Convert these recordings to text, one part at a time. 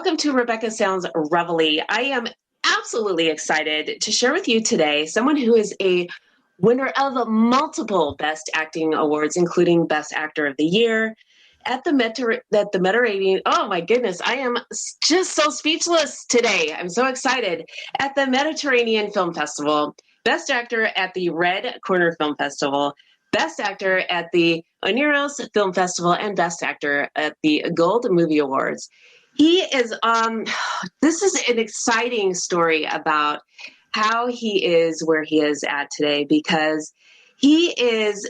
Welcome to Rebecca Sounds Reveille. I am absolutely excited to share with you today someone who is a winner of multiple Best Acting Awards, including Best Actor of the Year at the Mediterranean. Oh my goodness, I am just so speechless today. I'm so excited. At the Mediterranean Film Festival, Best Actor at the Red Corner Film Festival, Best Actor at the Oniros Film Festival, and Best Actor at the Gold Movie Awards. He is, this is an exciting story about how he is where he is at today, because he is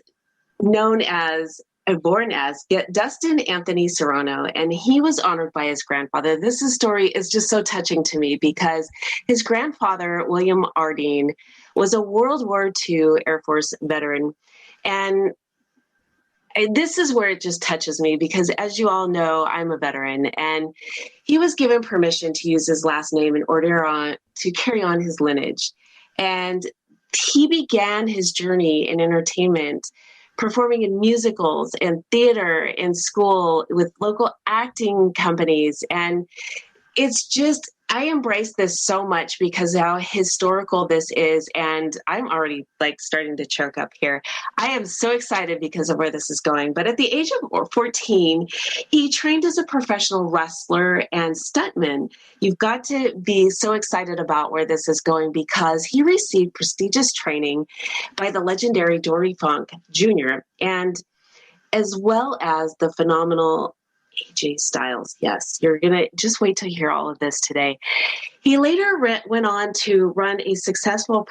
known as, born as Dustin Anthony Serrano, and he was honored by his grandfather. This story is just so touching to me because his grandfather, William Ardine, was a World War II Air Force veteran. And this is where it just touches me because, as you all know, I'm a veteran, and he was given permission to use his last name in order to carry on his lineage. And he began his journey in entertainment, performing in musicals and theater in school with local acting companies. And it's just, I embrace this so much because how historical this is. And I'm already starting to choke up here. I am so excited because of where this is going. But at the age of 14, he trained as a professional wrestler and stuntman. You've got to be so excited about where this is going because he received prestigious training by the legendary Dory Funk Jr. and as well as the phenomenal AJ Styles. Yes, you're going to just wait till you hear all of this today. He later went on to run a successful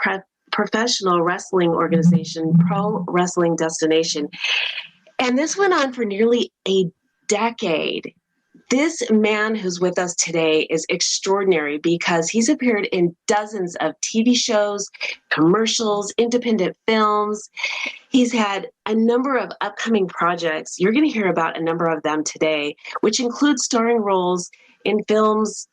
professional wrestling organization, Pro Wrestling Destination. And this went on for nearly a decade. This man who's with us today is extraordinary because he's appeared in dozens of TV shows, commercials, independent films. He's had a number of upcoming projects. You're going to hear about a number of them today, which include starring roles in films,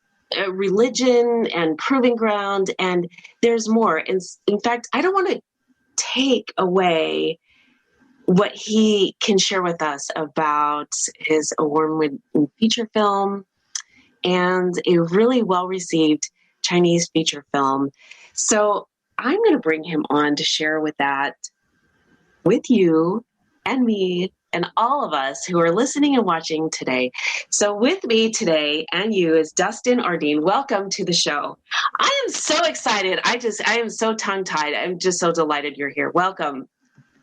Religion and Proving Ground, and there's more. In fact, I don't want to take away what he can share with us about his award-winning feature film and a really well-received Chinese feature film. So I'm going to bring him on to share with you and me and all of us who are listening and watching today. So with me today and you is Dustin Ardine. Welcome to the show. I am so excited. I am so tongue-tied. I'm just so delighted you're here. Welcome.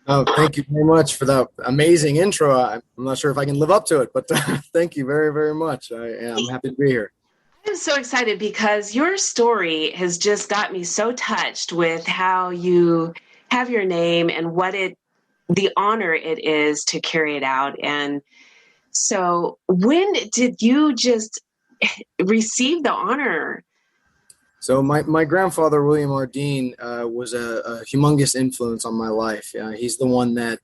Oh, thank you very much for that amazing intro. I'm not sure if I can live up to it, but thank you very, very much. I'm happy to be here. I'm so excited because your story has just got me so touched with how you have your name and the honor it is to carry it out. And so when did you just receive the honor? So my grandfather, William Ardine, was a humongous influence on my life. He's the one that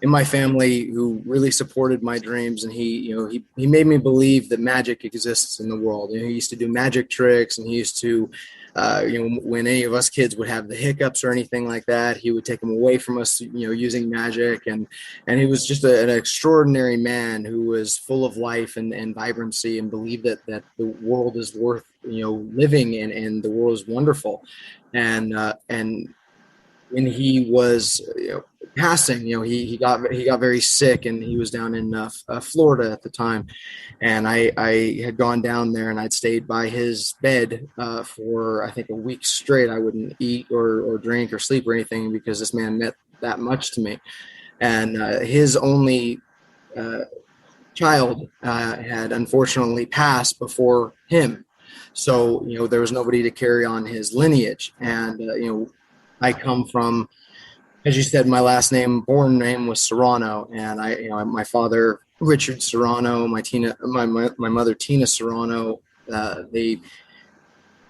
in my family who really supported my dreams, and he made me believe that magic exists in the world. He used to do magic tricks, and he used to, when any of us kids would have the hiccups or anything like that, he would take them away from us, using magic. And he was just an extraordinary man who was full of life and vibrancy, and believed that the world is worth living and the world is wonderful. And when he was passing, he got very sick, and he was down in Florida at the time, and I had gone down there and I'd stayed by his bed for I think a week straight. I wouldn't eat or drink or sleep or anything because this man meant that much to me. And his only child had unfortunately passed before him. So, there was nobody to carry on his lineage. And, I come from, as you said, my last name, born name was Serrano. And my father, Richard Serrano, my mother, Tina Serrano, I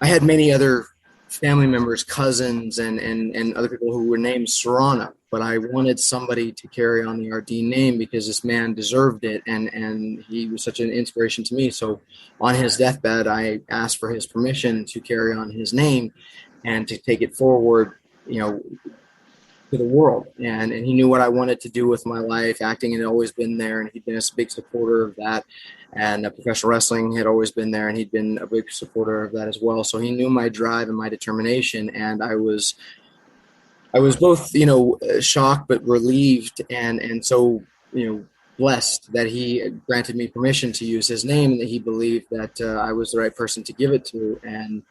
had many other family members, cousins, and other people who were named Serrano. But I wanted somebody to carry on the Ardine name because this man deserved it, and he was such an inspiration to me. So on his deathbed, I asked for his permission to carry on his name and to take it forward, to the world, and he knew what I wanted to do with my life. Acting had always been there, and he'd been a big supporter of that. And professional wrestling had always been there, and he'd been a big supporter of that as well. So he knew my drive and my determination, and I was both, shocked but relieved, and so, blessed that he granted me permission to use his name, and that he believed that I was the right person to give it to. And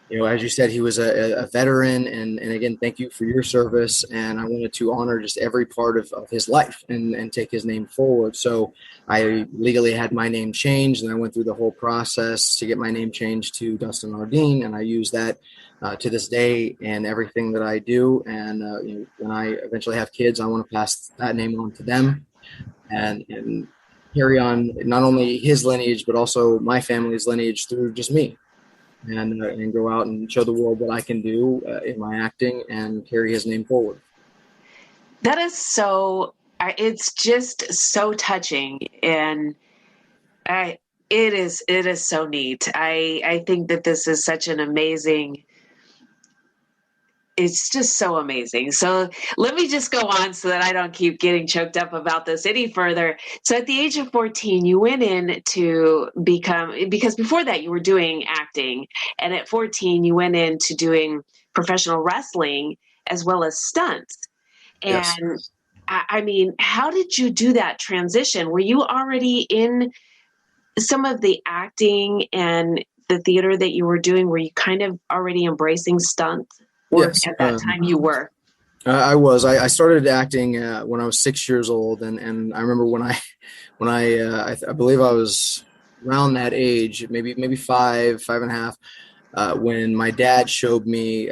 as you said, he was a veteran, and again, thank you for your service. And I wanted to honor just every part of his life and take his name forward. So I legally had my name changed, and I went through the whole process to get my name changed to Dustin Ardine, and I use that to this day in everything that I do. And when I eventually have kids, I want to pass that name on to them, and carry on not only his lineage but also my family's lineage through just me. And go out and show the world what I can do in my acting and carry his name forward. That is it's just so touching, and it is so neat. I think that this is such an amazing, it's just so amazing. So let me just go on so that I don't keep getting choked up about this any further. So at the age of 14, you went in to because before that you were doing acting. And at 14, you went into doing professional wrestling as well as stunts. Yes. And I mean, how did you do that transition? Were you already in some of the acting and the theater that you were doing? Were you kind of already embracing stunts? Or Yes. at that time you were? I was. I started acting when I was 6 years old, and I remember when I believe I was around that age, maybe five and a half, when my dad showed me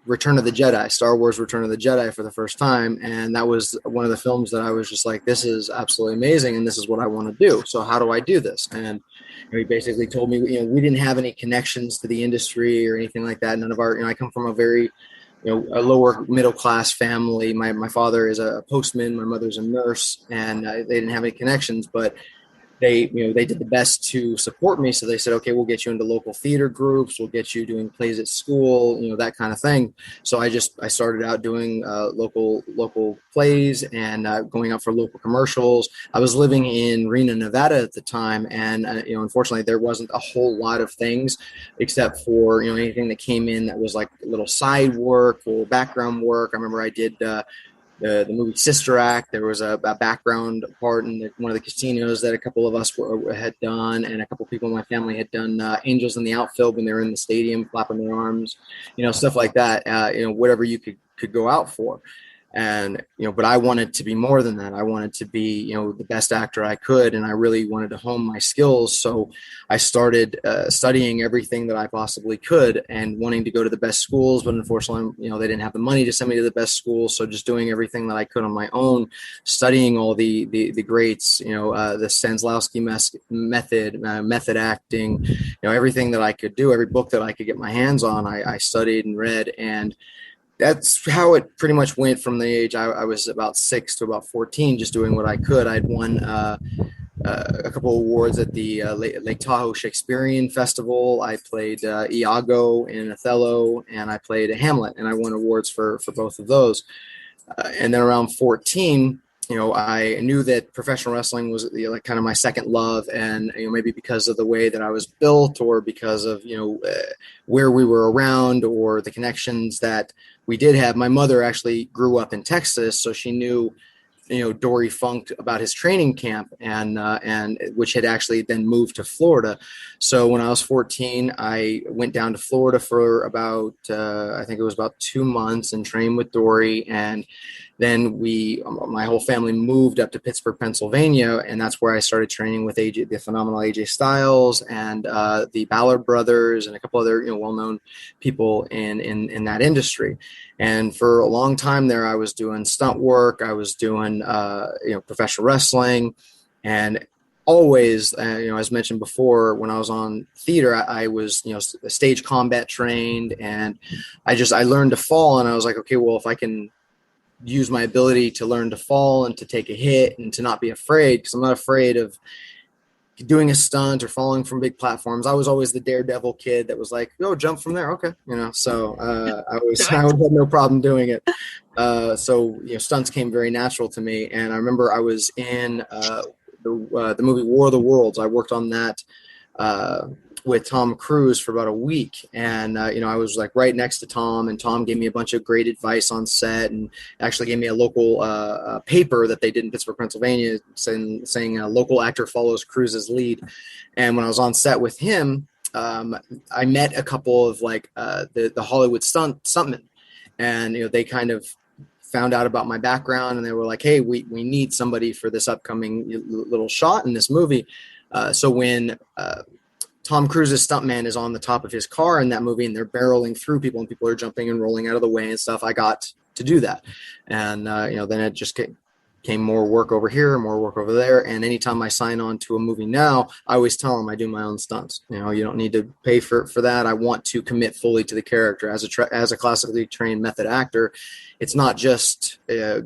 Return of the Jedi, Star Wars Return of the Jedi for the first time, and that was one of the films that I was just like, this is absolutely amazing, and this is what I want to do. So how do I do this? And he basically told me, we didn't have any connections to the industry or anything like that. None of our, I come from a very, a lower middle class family. My father is a postman, my mother's a nurse, and they didn't have any connections, but they did the best to support me. So they said, okay, we'll get you into local theater groups. We'll get you doing plays at school, that kind of thing. So I started out doing local plays and going out for local commercials. I was living in Reno, Nevada at the time. And, unfortunately there wasn't a whole lot of things except for, anything that came in that was like a little side work or background work. I remember I did, the movie Sister Act. There was a background part in one of the casinos that a couple of us had done, and a couple people in my family had done Angels in the Outfield when they were in the stadium flapping their arms, stuff like that, whatever you could go out for. And, but I wanted to be more than that. I wanted to be, the best actor I could, and I really wanted to hone my skills. So I started studying everything that I possibly could and wanting to go to the best schools. But unfortunately, they didn't have the money to send me to the best schools. So just doing everything that I could on my own, studying all the greats, the Stanislavski method acting, everything that I could do, every book that I could get my hands on, I studied and read. And that's how it pretty much went from the age I was about 6 to about 14, just doing what I could. I'd won a couple awards at the Lake Tahoe Shakespearean Festival. I played Iago in Othello, and I played a Hamlet, and I won awards for both of those. And then around 14, I knew that professional wrestling was kind of my second love, and maybe because of the way that I was built, or because of where we were around, or the connections that we did have. My mother actually grew up in Texas, so she knew Dory Funk about his training camp, and which had actually then moved to Florida. So when I was 14, I went down to Florida for about I think it was about 2 months, and trained with Dory. And then my whole family moved up to Pittsburgh, Pennsylvania, and that's where I started training with the phenomenal AJ Styles and the Ballard brothers and a couple other well-known people in that industry. And for a long time there, I was doing stunt work. I was doing professional wrestling, and always, as mentioned before, when I was on theater, I was stage combat trained, and I learned to fall, and I was like, okay, well, if I can use my ability to learn to fall and to take a hit and to not be afraid, because I'm not afraid of doing a stunt or falling from big platforms. I was always the daredevil kid that was like, "Oh, jump from there, okay," So I always had no problem doing it. So stunts came very natural to me. And I remember I was in the movie War of the Worlds. I worked on that with Tom Cruise for about a week, and I was like right next to Tom, and Tom gave me a bunch of great advice on set, and actually gave me a local paper that they did in Pittsburgh, Pennsylvania, saying a local actor follows Cruise's lead. And when I was on set with him, I met a couple of like the Hollywood stuntmen, and they kind of found out about my background, and they were like, "Hey, we need somebody for this upcoming little shot in this movie." So when Tom Cruise's stuntman is on the top of his car in that movie, and they're barreling through people, and people are jumping and rolling out of the way and stuff, I got to do that. And then it just came more work over here, more work over there. And anytime I sign on to a movie now, I always tell them I do my own stunts. You don't need to pay for that. I want to commit fully to the character. As a classically trained method actor, it's not just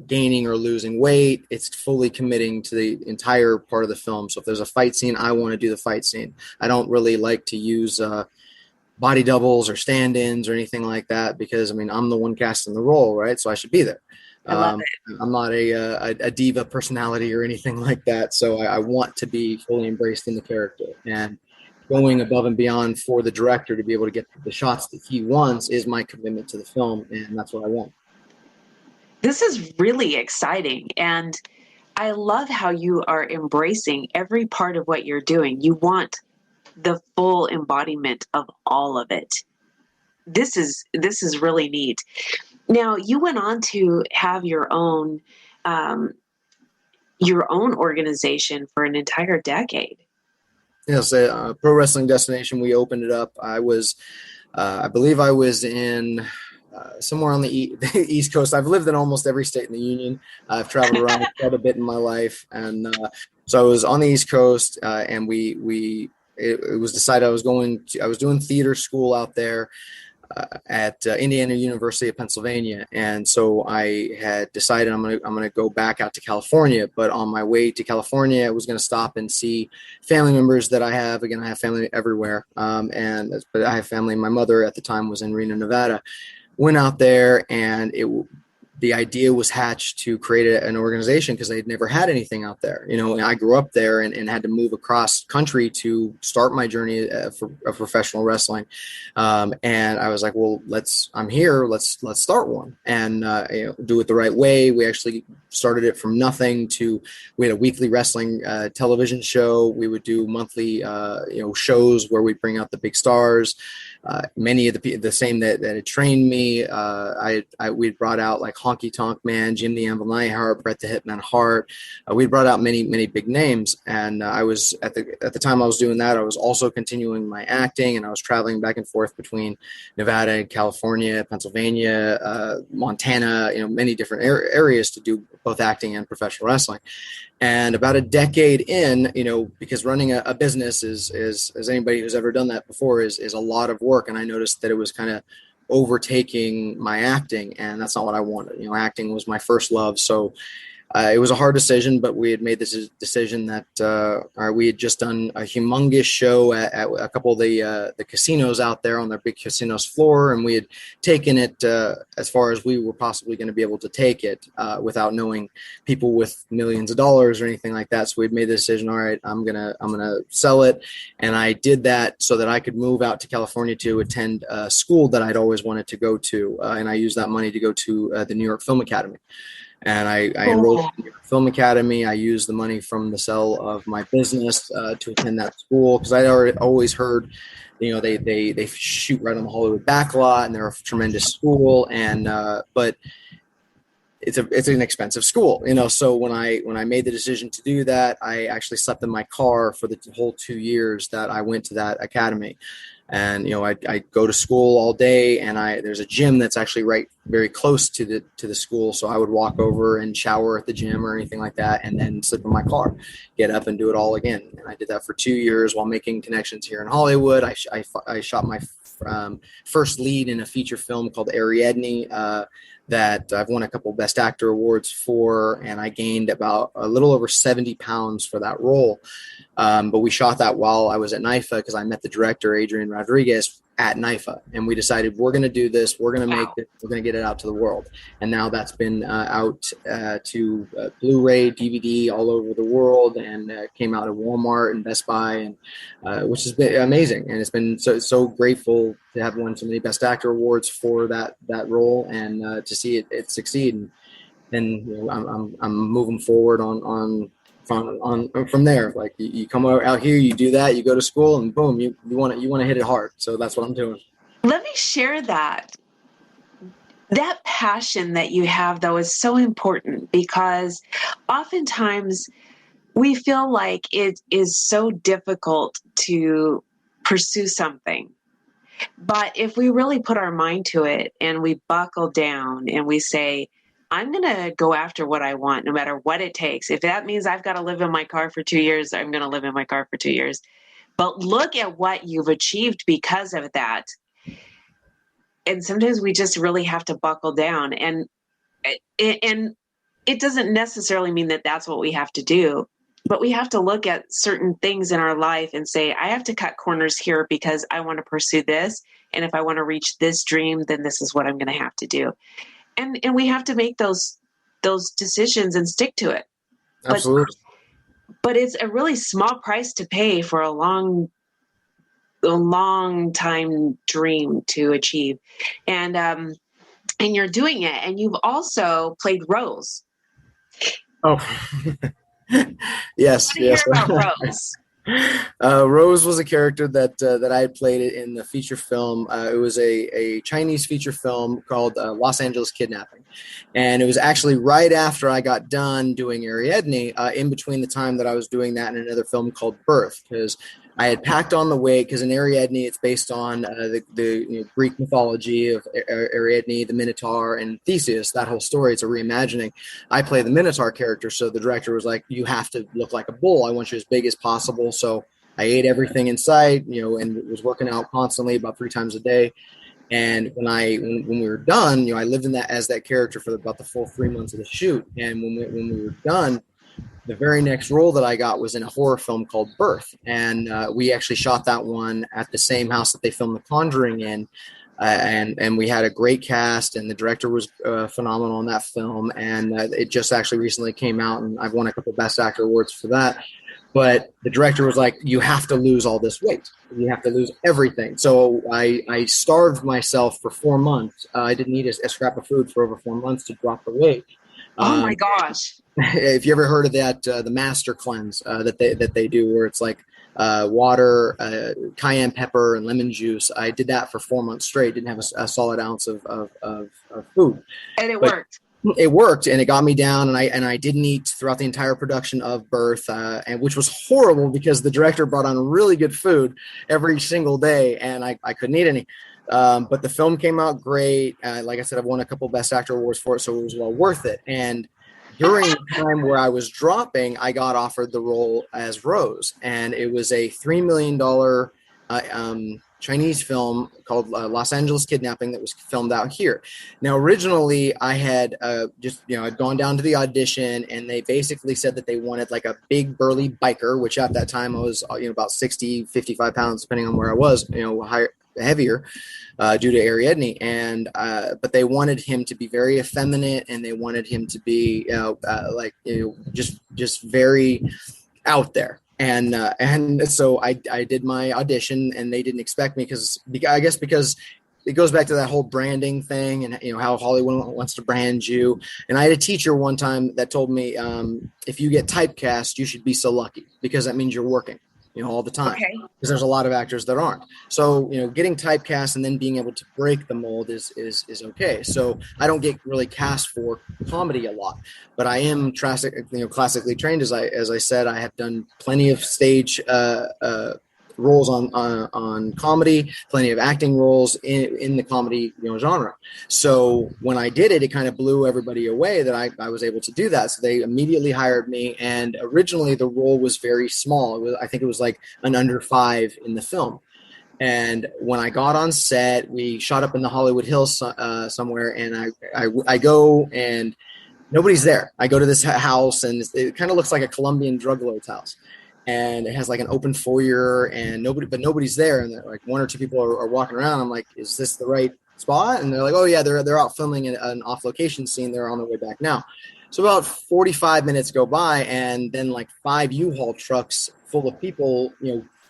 gaining or losing weight. It's fully committing to the entire part of the film. So if there's a fight scene, I want to do the fight scene. I don't really like to use body doubles or stand-ins or anything like that, because I'm the one casting the role, right? So I should be there. I love it. I'm not a diva personality or anything like that. So I want to be fully embraced in the character, and going above and beyond for the director to be able to get the shots that he wants is my commitment to the film. And that's what I want. This is really exciting. And I love how you are embracing every part of what you're doing. You want the full embodiment of all of it. This is really neat. Now, you went on to have your own organization for an entire decade. Yes, Pro Wrestling Destination. We opened it up. I believe I was in somewhere on the East Coast. I've lived in almost every state in the Union. I've traveled around quite a bit in my life, and so I was on the East Coast, and it was decided I was doing theater school out there at Indiana University of Pennsylvania, and so I had decided I'm gonna go back out to California. But on my way to California, I was gonna stop and see family members that I have. Again, I have family everywhere, but I have family. My mother at the time was in Reno, Nevada. Went out there, and the idea was hatched to create an organization because they'd never had anything out there. And I grew up there and had to move across country to start my journey of professional wrestling. And I was like, well, I'm here. Let's start one and do it the right way. We actually started it from nothing we had a weekly wrestling television show. We would do monthly, shows where we bring out the big stars. Many of the same that had trained me. We'd brought out like Honky Tonk Man, Jim the Anvil Neidhart, Bret the Hitman Hart. We brought out many big names, and I was at the time I was doing that. I was also continuing my acting, and I was traveling back and forth between Nevada, California, Pennsylvania, Montana. Many different areas to do both acting and professional wrestling. And about a decade in, because running a business is as anybody who's ever done that before is a lot of work, and I noticed that it was kind of overtaking my acting, and that's not what I wanted. Acting was my first love, so it was a hard decision, but we had made this decision that we had just done a humongous show at a couple of the casinos out there on their big casinos floor, and we had taken it as far as we were possibly going to be able to take it without knowing people with millions of dollars or anything like that. So we had made the decision, all right, I'm gonna sell it, and I did that so that I could move out to California to attend a school that I'd always wanted to go to, and I used that money to go to the New York Film Academy. And I enrolled in the Film Academy. I used the money from the sale of my business to attend that school because I'd always heard, they shoot right on the Hollywood backlot, and they're a tremendous school. And but it's an expensive school, So when I made the decision to do that, I actually slept in my car for the whole 2 years that I went to that academy. And, I go to school all day, and there's a gym that's actually very close to the school. So I would walk over and shower at the gym or anything like that, and then sleep in my car, get up and do it all again. And I did that for 2 years while making connections here in Hollywood. I shot my first lead in a feature film called Ariadne, that I've won a couple Best Actor awards for, and I gained about a little over 70 pounds for that role. But we shot that while I was at NIFA, because I met the director, Adrian Rodriguez, at NIFA, and we decided we're going to do this. We're going to make it. We're going to get it out to the world. And now that's been out to Blu-ray, DVD all over the world, and came out at Walmart and Best Buy, and which has been amazing. And it's been so grateful to have won so many Best Actor awards for that role, and to see it succeed. And I'm moving forward on from there. Like, you come out here, you do that, you go to school, and boom, you want to hit it hard. So that's what I'm doing. Let me share that passion that you have, though, is so important, because oftentimes we feel like it is so difficult to pursue something. But if we really put our mind to it and we buckle down and we say, I'm going to go after what I want, no matter what it takes. If that means I've got to live in my car for 2 years, I'm going to live in my car for 2 years. But look at what you've achieved because of that. And sometimes we just really have to buckle down. And it doesn't necessarily mean that that's what we have to do, but we have to look at certain things in our life and say, I have to cut corners here because I want to pursue this. And if I want to reach this dream, then this is what I'm going to have to do. And we have to make those decisions and stick to it. Absolutely. But it's a really small price to pay for a long time dream to achieve. And you're doing it. And you've also played Rose. Oh, yes. Hear about Rose. Rose was a character that I had played in the feature film. It was a Chinese feature film called Los Angeles Kidnapping. And it was actually right after I got done doing Ariadne, in between the time that I was doing that and another film called Birth, because I had packed on the weight, because in Ariadne it's based on the Greek mythology of Ariadne, the Minotaur, and Theseus. That whole story, it's a reimagining. I play the Minotaur character, so the director was like, you have to look like a bull. I want you as big as possible. So I ate everything in sight, and was working out constantly about 3 times a day. And when we were done, I lived in that as that character for about the full 3 months of the shoot. And when we were done, the very next role that I got was in a horror film called Birth. And we actually shot that one at the same house that they filmed The Conjuring in. And we had a great cast, and the director was phenomenal in that film. And it just actually recently came out, and I've won a couple Best Actor awards for that. But the director was like, you have to lose all this weight. You have to lose everything. So I starved myself for 4 months. I didn't eat a scrap of food for over 4 months to drop the weight. Oh my gosh. If you ever heard of that, the master cleanse that they do, where it's like water, cayenne pepper, and lemon juice. I did that for 4 months straight. Didn't have a solid ounce of food. And it worked. It worked, and it got me down, and I didn't eat throughout the entire production of Birth, and which was horrible because the director brought on really good food every single day, and I couldn't eat any. But the film came out great. Like I said, I've won a couple Best Actor awards for it, so it was well worth it. And during the time where I was dropping, I got offered the role as Rose, and it was a $3 million Chinese film called Los Angeles Kidnapping that was filmed out here. Now, originally, I had I'd gone down to the audition, and they basically said that they wanted like a big burly biker, which at that time I was about 60, 55 pounds, depending on where I was, heavier due to Ariadne, and but they wanted him to be very effeminate, and they wanted him to be just very out there. And so I did my audition, and they didn't expect me because it goes back to that whole branding thing, and how Hollywood wants to brand you. And I had a teacher one time that told me, if you get typecast, you should be so lucky, because that means you're working all the time, because there's a lot of actors that aren't. So, getting typecast and then being able to break the mold is okay. So I don't get really cast for comedy a lot, but I am classically trained. As I said, I have done plenty of stage roles on comedy, plenty of acting roles in the comedy genre. So when I did it, it kind of blew everybody away that I was able to do that. So they immediately hired me, and originally the role was very small. I think it was like an under 5 in the film. And when I got on set, we shot up in the Hollywood Hills somewhere, and I go and nobody's there. I go to this house, and it kind of looks like a Colombian drug lord's house, and it has like an open foyer, and nobody's there. And like 1 or 2 people are walking around. I'm like, is this the right spot? And they're like, oh yeah, they're out filming an off location scene. They're on their way back now. So about 45 minutes go by, and then like 5 U-Haul trucks full of people,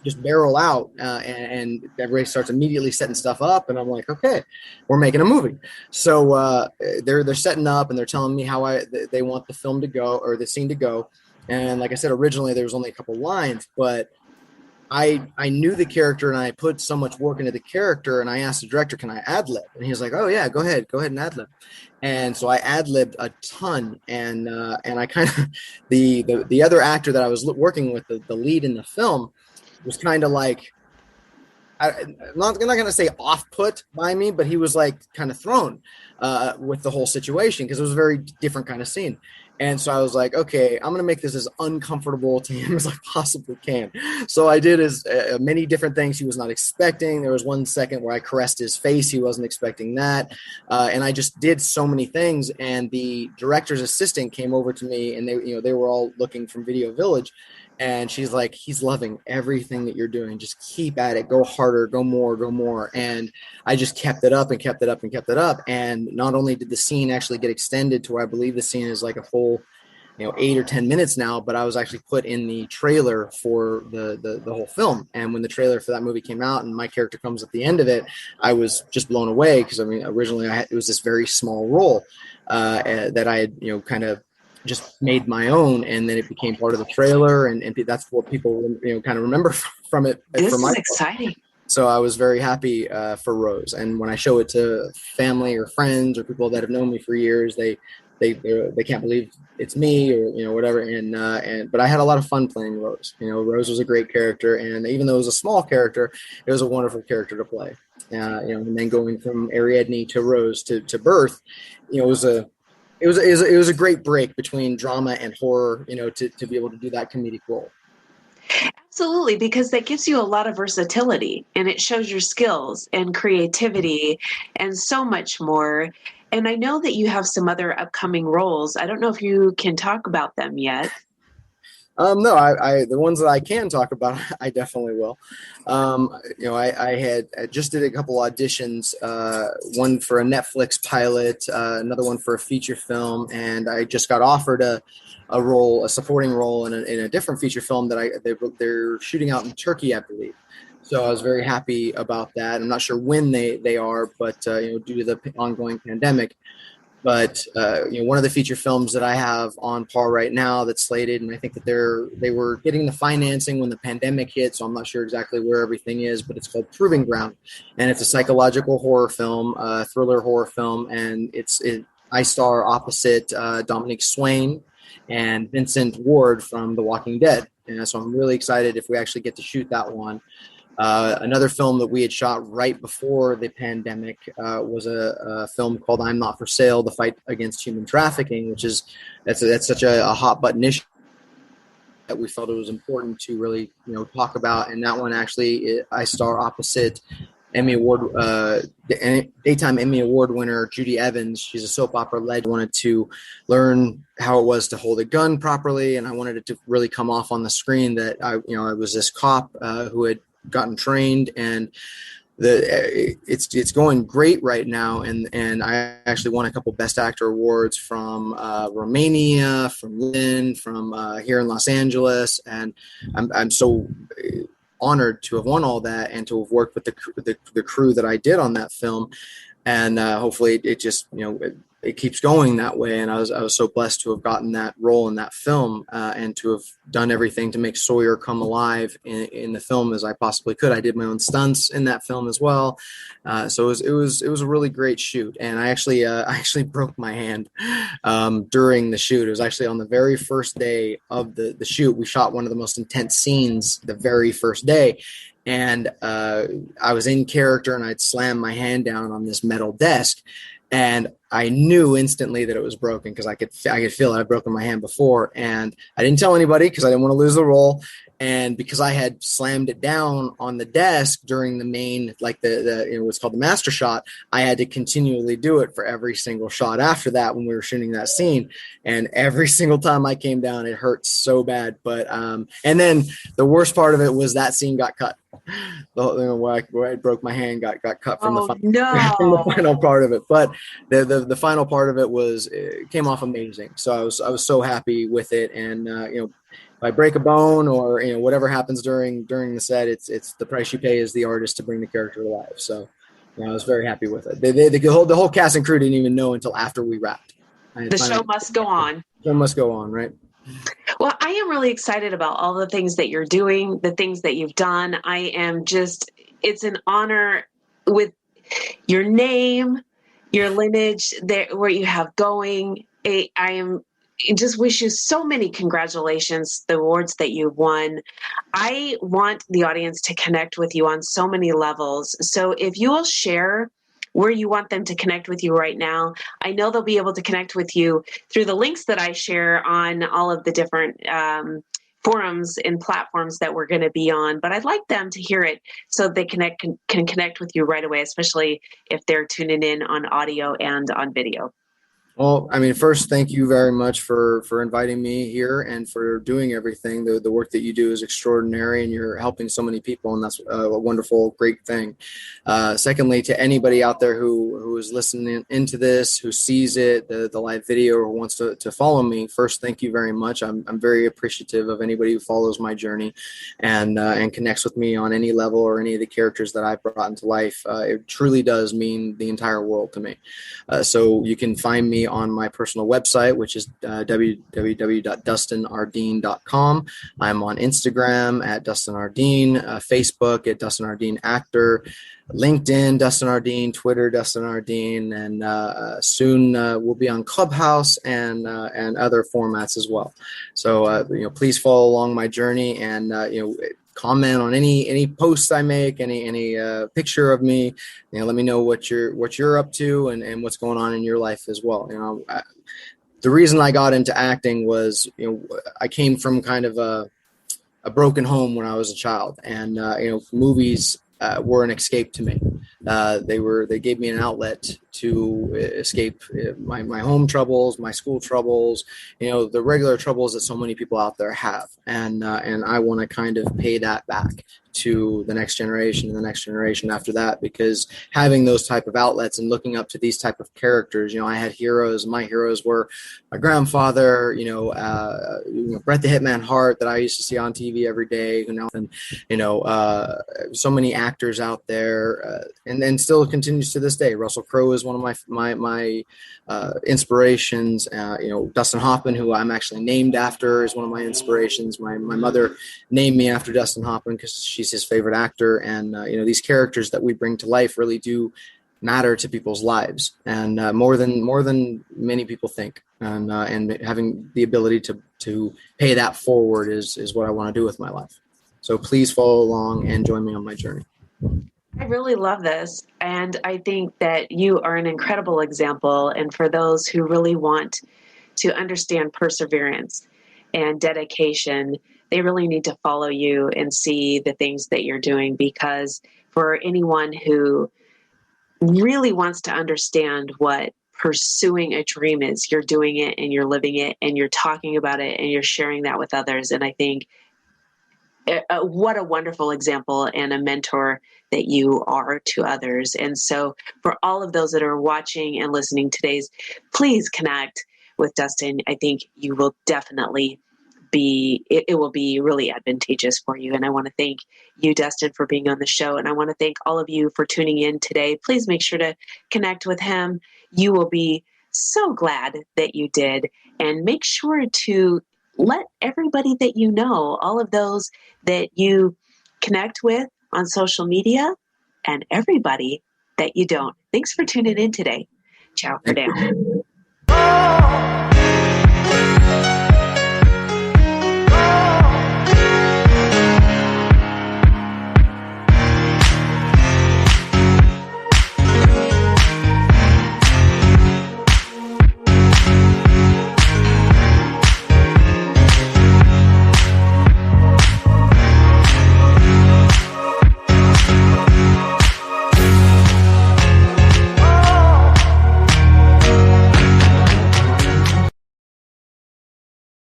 just barrel out, and everybody starts immediately setting stuff up, and I'm like, okay, we're making a movie. So they're setting up, and they're telling me how they want the film to go, or the scene to go. And like I said, originally there was only a couple lines, but I knew the character, and I put so much work into the character, and I asked the director, can I ad-lib? And he was like, oh yeah, go ahead and ad-lib. And so I ad-libbed a ton, and I kind of the other actor that I was working with, the lead in the film, was kind of like, I'm not going to say off-put by me, but he was like kind of thrown with the whole situation, because it was a very different kind of scene. And so I was like, okay, I'm going to make this as uncomfortable to him as I possibly can. So I did many different things he was not expecting. There was one second where I caressed his face. He wasn't expecting that. And I just did so many things. And the director's assistant came over to me, and they were all looking from Video Village. And she's like, he's loving everything that you're doing. Just keep at it. Go harder. Go more. And I just kept it up and kept it up and kept it up. And not only did the scene actually get extended to where I believe the scene is like a full, 8 or 10 minutes now, but I was actually put in the trailer for the whole film. And when the trailer for that movie came out and my character comes at the end of it, I was just blown away, because originally it was this very small role that I had, kind of just made my own, and then it became part of the trailer, and that's what people kind of remember from it. This is exciting. So I was very happy for Rose, and when I show it to family or friends or people that have known me for years, they can't believe it's me, or whatever. But I had a lot of fun playing Rose. Rose was a great character, and even though it was a small character, it was a wonderful character to play. And then going from Ariadne to Rose to Birth, it was a great break between drama and horror, to be able to do that comedic role. Absolutely, because that gives you a lot of versatility, and it shows your skills and creativity and so much more. And I know that you have some other upcoming roles. I don't know if you can talk about them yet. No, I the ones that I can talk about, I definitely will. I just did a couple auditions, one for a Netflix pilot, another one for a feature film, and I just got offered a supporting role in a different feature film that they're shooting out in Turkey, I believe. So I was very happy about that. I'm not sure when they are, but due to the ongoing pandemic. But one of the feature films that I have on par right now that's slated, and I think that they were getting the financing when the pandemic hit, so I'm not sure exactly where everything is, but it's called Proving Ground, and it's a psychological horror film, thriller horror film, and I star opposite Dominique Swain and Vincent Ward from The Walking Dead, and so I'm really excited if we actually get to shoot that one. Another film that we had shot right before the pandemic was a film called I'm Not for Sale, The Fight Against Human Trafficking, which is that's such a hot button issue that we felt it was important to really talk about. And that one actually I star opposite daytime Emmy Award winner Judy Evans. She's a soap opera legend. I wanted to learn how it was to hold a gun properly, and I wanted it to really come off on the screen that I was this cop who had gotten trained, and it's going great right now, and I actually won a couple Best Actor awards from Romania, from Lynn, from here in Los Angeles, and I'm so honored to have won all that and to have worked with the crew that I did on that film, and hopefully it just it keeps going that way. And I was so blessed to have gotten that role in that film and to have done everything to make Sawyer come alive in the film as I possibly could. I did my own stunts in that film as well. So it was a really great shoot. And I actually broke my hand during the shoot. It was actually on the very first day of the shoot. We shot one of the most intense scenes the very first day. And I was in character, and I'd slam my hand down on this metal desk, and I knew instantly that it was broken because I could feel it. I'd broken my hand before, and I didn't tell anybody because I didn't want to lose the role. And because I had slammed it down on the desk during the main, like the what's called the master shot, I had to continually do it for every single shot after that when we were shooting that scene. And every single time I came down, it hurt so bad. But and then the worst part of it was that scene got cut. Where I broke my hand got cut from from the final part of it. But the final part of it came off amazing. So I was so happy with it. And if I break a bone or whatever happens during the set, it's the price you pay as the artist to bring the character to life. So I was very happy with it. The whole cast and crew didn't even know until after we wrapped. The show must go on. The show must go on, right? Well, I am really excited about all the things that you're doing, the things that you've done. It's an honor with your name, your lineage, where you have going. I just wish you so many congratulations, the awards that you've won. I want the audience to connect with you on so many levels. So if you will share where you want them to connect with you right now, I know they'll be able to connect with you through the links that I share on all of the different forums and platforms that we're going to be on. But I'd like them to hear it so they can connect with you right away, especially if they're tuning in on audio and on video. Well, I mean, first, thank you very much for inviting me here and for doing everything. The work that you do is extraordinary, and you're helping so many people, and that's a wonderful, great thing. Secondly, to anybody out there who is listening into this, who sees it, the live video, or wants to follow me, first, thank you very much. I'm very appreciative of anybody who follows my journey and connects with me on any level or any of the characters that I've brought into life. It truly does mean the entire world to me. So you can find me on my personal website, which is www.dustinardine.com. I'm on Instagram at Dustin Ardine, Facebook at Dustin Ardine Actor, LinkedIn Dustin Ardine, Twitter Dustin Ardine, and soon we'll be on Clubhouse and other formats as well. So please follow along my journey and comment on any posts I make, any picture of me. Let me know what you're up to and what's going on in your life as well. The reason I got into acting was I came from kind of a broken home when I was a child, and movies were an escape to me. They gave me an outlet to escape my home troubles, my school troubles, the regular troubles that so many people out there have. And I want to kind of pay that back to the next generation and the next generation after that, because having those type of outlets and looking up to these type of characters, I had heroes. My heroes were my grandfather, Bret the Hitman Hart that I used to see on TV every day, and so many actors out there, and still continues to this day. Russell Crowe is one of my inspirations. Dustin Hoffman, who I'm actually named after, is one of my inspirations. My mother named me after Dustin Hoffman because she's his favorite actor. And these characters that we bring to life really do matter to people's lives, and more than many people think. And having the ability to pay that forward is what I want to do with my life. So please follow along and join me on my journey. I really love this, and I think that you are an incredible example. And for those who really want to understand perseverance and dedication, they really need to follow you and see the things that you're doing, because for anyone who really wants to understand what pursuing a dream is, you're doing it and you're living it and you're talking about it and you're sharing that with others. And I think what a wonderful example and a mentor that you are to others. And so for all of those that are watching and listening today, please connect with Dustin. I think you will definitely it will be really advantageous for you. And I want to thank you, Dustin, for being on the show. And I want to thank all of you for tuning in today. Please make sure to connect with him. You will be so glad that you did. And make sure to let everybody that you know, all of those that you connect with on social media, and everybody that you don't. Thanks for tuning in today. Ciao for now.